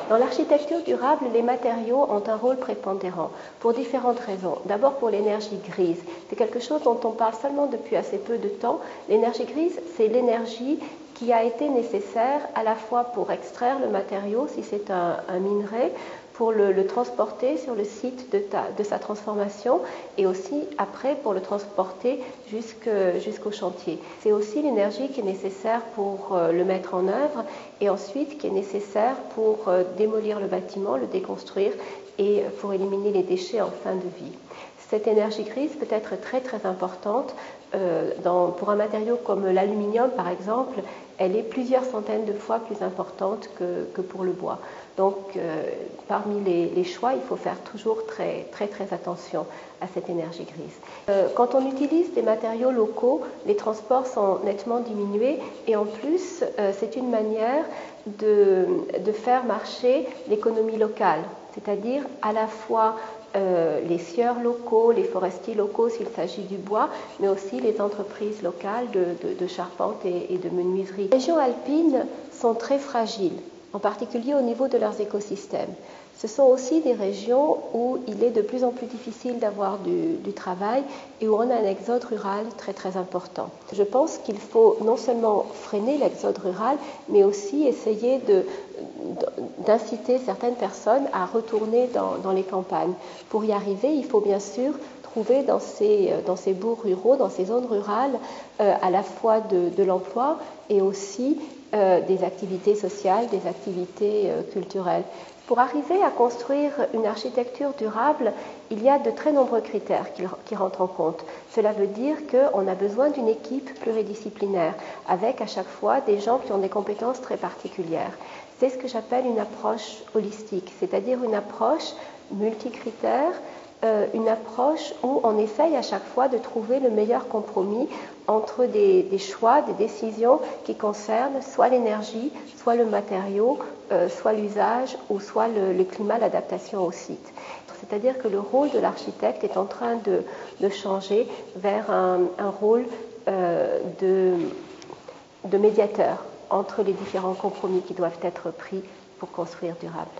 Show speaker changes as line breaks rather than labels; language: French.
Dans l'architecture durable, les matériaux ont un rôle prépondérant pour différentes raisons. D'abord pour l'énergie grise. C'est quelque chose dont on parle seulement depuis assez peu de temps. L'énergie grise, c'est l'énergie qui a été nécessaire à la fois pour extraire le matériau, si c'est un minerai, pour le transporter sur le site de sa transformation et aussi après pour le transporter jusqu'au chantier. C'est aussi l'énergie qui est nécessaire pour le mettre en œuvre et ensuite qui est nécessaire pour démolir le bâtiment, le déconstruire et pour éliminer les déchets en fin de vie. Cette énergie grise peut être très très importante. Pour un matériau comme l'aluminium par exemple, elle est plusieurs centaines de fois plus importante que pour le bois. Donc parmi les choix, il faut faire toujours très attention à cette énergie grise. Quand on utilise des matériaux locaux, les transports sont nettement diminués et en plus c'est une manière de faire marcher l'économie locale, c'est-à-dire à la fois les scieurs locaux, les forestiers locaux s'il s'agit du bois, mais aussi les entreprises locales de charpente et de menuiserie. Les régions alpines sont très fragiles, en particulier au niveau de leurs écosystèmes. Ce sont aussi des régions où il est de plus en plus difficile d'avoir du travail et où on a un exode rural très important. Je pense qu'il faut non seulement freiner l'exode rural, mais aussi essayer d'inciter certaines personnes à retourner dans les campagnes. Pour y arriver, il faut bien sûr trouver dans ces bourgs ruraux, dans ces zones rurales, à la fois de l'emploi et aussi des activités sociales, des activités culturelles. Pour arriver à construire une architecture durable, il y a de très nombreux critères qui rentrent en compte. Cela veut dire qu'on a besoin d'une équipe pluridisciplinaire, avec à chaque fois des gens qui ont des compétences très particulières. C'est ce que j'appelle une approche holistique, c'est-à-dire une approche multicritère, une approche où on essaye à chaque fois de trouver le meilleur compromis entre des choix, des décisions qui concernent soit l'énergie, soit le matériau, soit l'usage ou soit le climat, l'adaptation au site. C'est-à-dire que le rôle de l'architecte est en train de changer vers un rôle de médiateur entre les différents compromis qui doivent être pris pour construire durable.